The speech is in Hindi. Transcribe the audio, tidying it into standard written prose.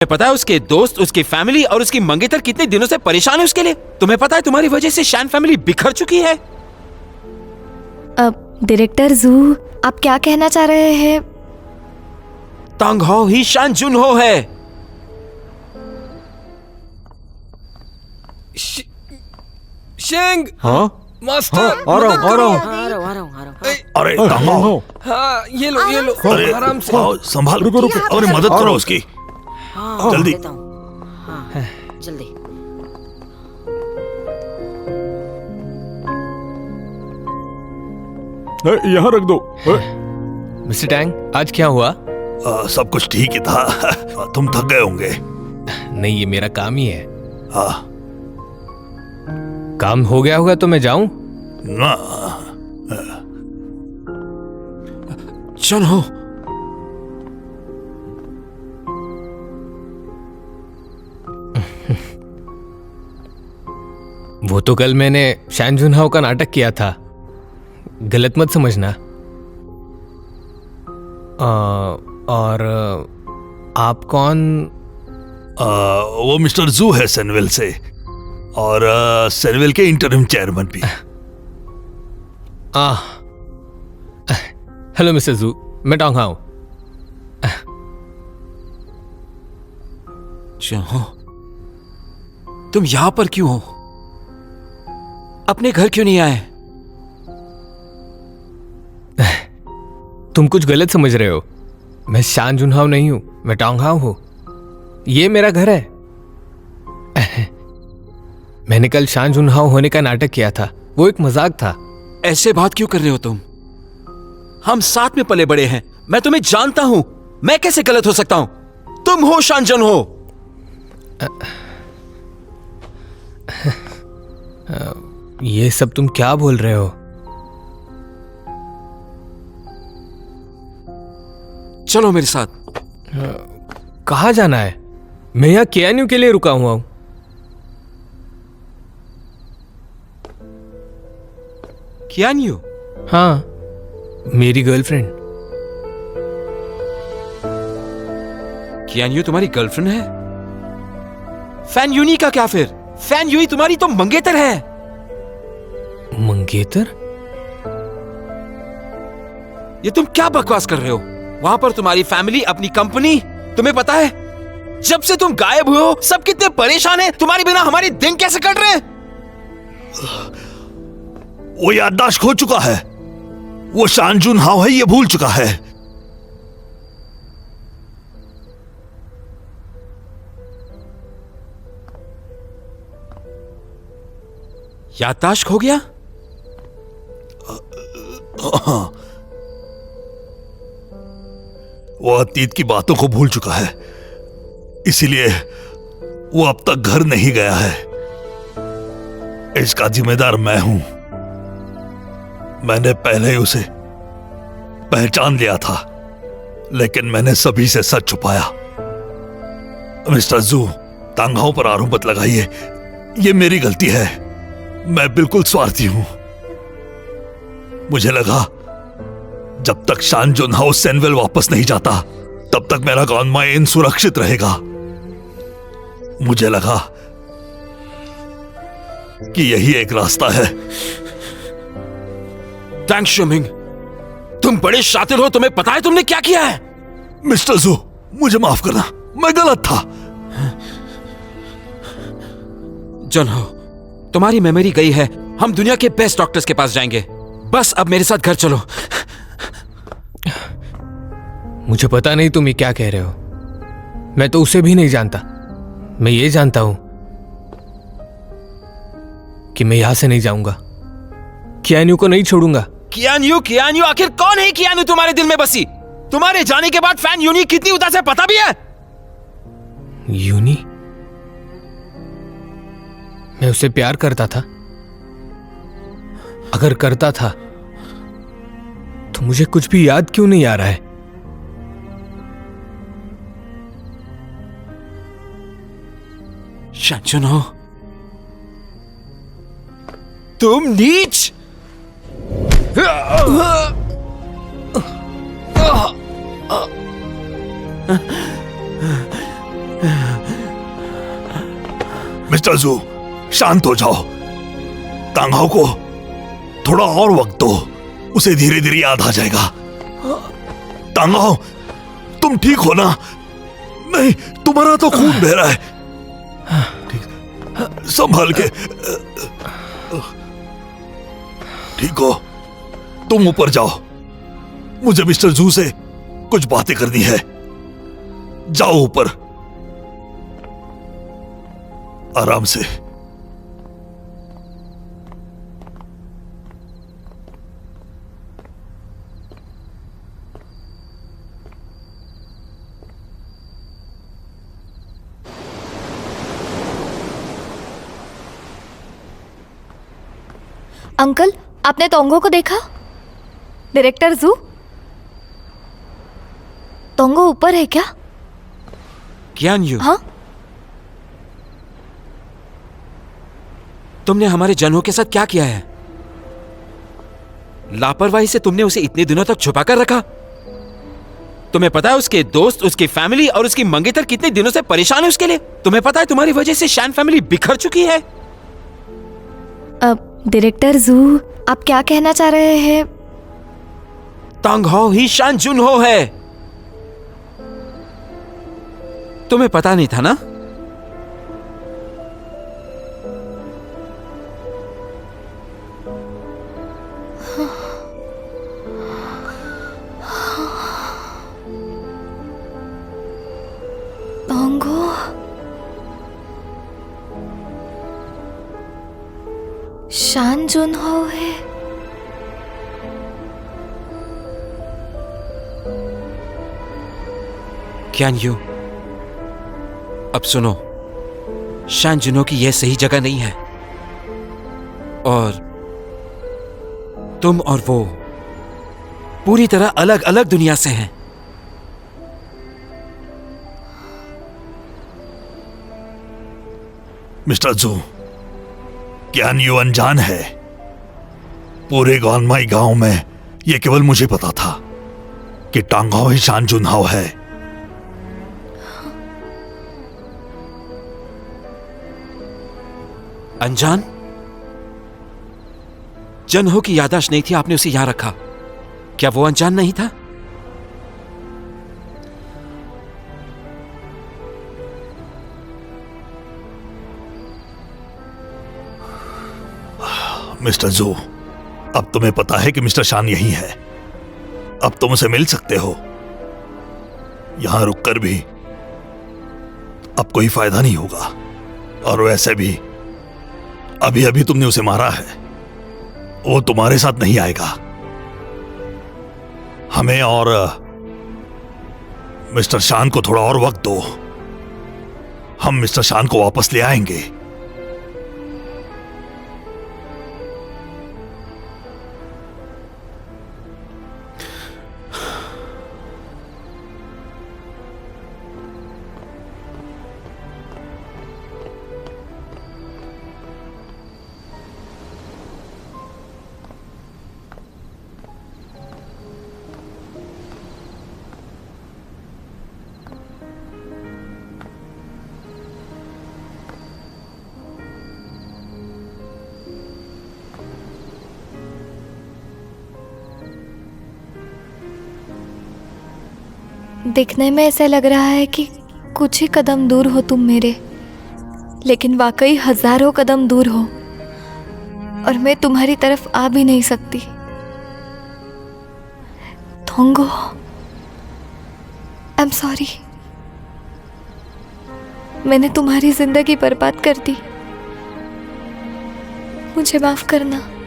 पता है उसके दोस्त, उसकी फैमिली और उसकी मंगेतर कितने दिनों से परेशान है उसके लिए। तुम्हें पता है तुम्हारी वजह से शैन फैमिली बिखर चुकी है। अब डायरेक्टर जू, आप क्या कहना चाह रहे हैं? तांग हो ही शान जुन हो है। शेंग। हाँ मास्टर, आ रहा हूँ अरे तांग हो। हाँ, ये लो अरे आराम से। आओ, संभाल। रुको, रुको। अरे मदद करो उसकी। जल्दी। जल्दी। यहाँ रख दो। मिस्टर टैंग, आज क्या हुआ? सब कुछ ठीक ही था। तुम थक गए होंगे। नहीं, ये मेरा काम ही है। हाँ काम हो गया होगा तो मैं जाऊं? ना। जन हो, वो तो कल मैंने शैन जुन हाओ का नाटक किया था, गलत मत समझना। और आप कौन? वो मिस्टर जू है सेनविल से, और सेनविल के इंटरिम चेयरमैन भी। हेलो मिस्टर जू, मैं टोंग हाओ। जन हो, तुम यहां पर क्यों हो? अपने घर क्यों नहीं आए? तुम कुछ गलत समझ रहे हो। मैं शान जुन हाओ नहीं हूं, मैं टोंग हाओ हूं। ये मेरा घर है। मैंने कल शान जुन हाओ होने का नाटक किया था, वो एक मजाक था। ऐसे बात क्यों कर रहे हो तुम? हम साथ में पले बड़े हैं, मैं तुम्हें जानता हूं। मैं कैसे गलत हो सकता हूं? तुम हो शान जुन हो। ये सब तुम क्या बोल रहे हो? चलो मेरे साथ। कहाँ जाना है? मैं यहाँ केएनयू के लिए रुका हुआ हूं। कियान्यू? हाँ, मेरी गर्लफ्रेंड। कियान्यू तुम्हारी गर्लफ्रेंड है? फैन यूनी का क्या फिर? फैन यूनी तुम्हारी तो मंगेतर है। मंगेतर? ये तुम क्या बकवास कर रहे हो? वहां पर तुम्हारी फैमिली, अपनी कंपनी, तुम्हें पता है जब से तुम गायब हुए हो सब कितने परेशान हैं। तुम्हारे बिना हमारे दिन कैसे कट रहे हैं? वो याददाश्त खो चुका है। वो शान जुन हाओ है, ये भूल चुका है। याददाश्त खो गया? वो अतीत की बातों को भूल चुका है, इसीलिए वो अब तक घर नहीं गया है। इसका जिम्मेदार मैं हूं। मैंने पहले ही उसे पहचान लिया था, लेकिन मैंने सभी से सच छुपाया। मिस्टर जू, तांगाओं पर आरोप मत लगाइए, ये मेरी गलती है। मैं बिल्कुल स्वार्थी हूं। मुझे लगा जब तक शान जुन हाओ सेनविल वापस नहीं जाता तब तक मेरा गॉनमाइन सुरक्षित रहेगा। मुझे लगा कि यही एक रास्ता है। थैंक्स शुमिंग, तुम बड़े शातिर हो। तुम्हें पता है तुमने क्या किया है? मिस्टर जू, मुझे माफ करना, मैं गलत था। जन हो, तुम्हारी मेमोरी गई है। हम दुनिया के बेस्ट डॉक्टर्स के पास जाएंगे। बस अब मेरे साथ घर चलो। मुझे पता नहीं तुम ये क्या कह रहे हो। मैं तो उसे भी नहीं जानता। मैं ये जानता हूं कि मैं यहां से नहीं जाऊंगा, कियान्यू को नहीं छोड़ूंगा। कियान्यू? कियान्यू आखिर कौन है? कियान्यू तुम्हारे दिल में बसी। तुम्हारे जाने के बाद फैन यूनी कितनी उदास है पता भी है? यूनी? मैं उसे प्यार करता था। अगर करता था तो मुझे कुछ भी याद क्यों नहीं आ रहा है? शान जुन हो, तुम नीच! मिस्टर जू, शांत हो जाओ। तांगाओ को थोड़ा और वक्त दो, उसे धीरे धीरे याद आ जाएगा। तांगाओ, तुम ठीक हो ना? नहीं, तुम्हारा तो खून बह रहा है। ठीक, संभाल के। ठीक हो? तुम ऊपर जाओ, मुझे मिस्टर जू से कुछ बातें करनी है। जाओ ऊपर, आराम से। अंकल, आपने तोंगो को देखा? डायरेक्टर जू, तोंगो ऊपर है क्या? क्यान यू, हाँ, तुमने हमारे जनों के साथ क्या किया है? लापरवाही से तुमने उसे इतने दिनों तक छुपा कर रखा। तुम्हें पता है उसके दोस्त, उसकी फैमिली और उसकी मंगेतर कितने दिनों से परेशान है उसके लिए? तुम्हें पता है तुम्हारी वजह से शैन फैमिली बिखर चुकी है। अब डायरेक्टर जू, आप क्या कहना चाह रहे हैं? तांगहाओ ही शान जुनहो है। तुम्हें पता नहीं था ना? तोंगो, शान जुनहो है। क्यान यू, अब सुनो, शान जुनहो की यह सही जगह नहीं है और तुम और वो पूरी तरह अलग अलग दुनिया से हैं। मिस्टर जू, क्यान यू अनजान है। पूरे गॉनमाई गांव में यह केवल मुझे पता था कि टांगाओ ही शान जुनहाओ है। अनजान? जनहो की याददाश्त नहीं थी, आपने उसे यहां रखा। क्या वो अनजान नहीं था? मिस्टर जू, अब तुम्हें पता है कि मिस्टर शान यही है। अब तुम उसे मिल सकते हो। यहां रुककर भी अब कोई फायदा नहीं होगा। और वैसे भी अभी अभी तुमने उसे मारा है, वो तुम्हारे साथ नहीं आएगा। हमें और मिस्टर शान को थोड़ा और वक्त दो। हम मिस्टर शान को वापस ले आएंगे। दिखने में ऐसा लग रहा है कि कुछ ही कदम दूर हो तुम मेरे, लेकिन वाकई हजारों कदम दूर हो और मैं तुम्हारी तरफ आ भी नहीं सकती। तोंगो, आई एम सॉरी। मैंने तुम्हारी जिंदगी बर्बाद कर दी। मुझे माफ करना।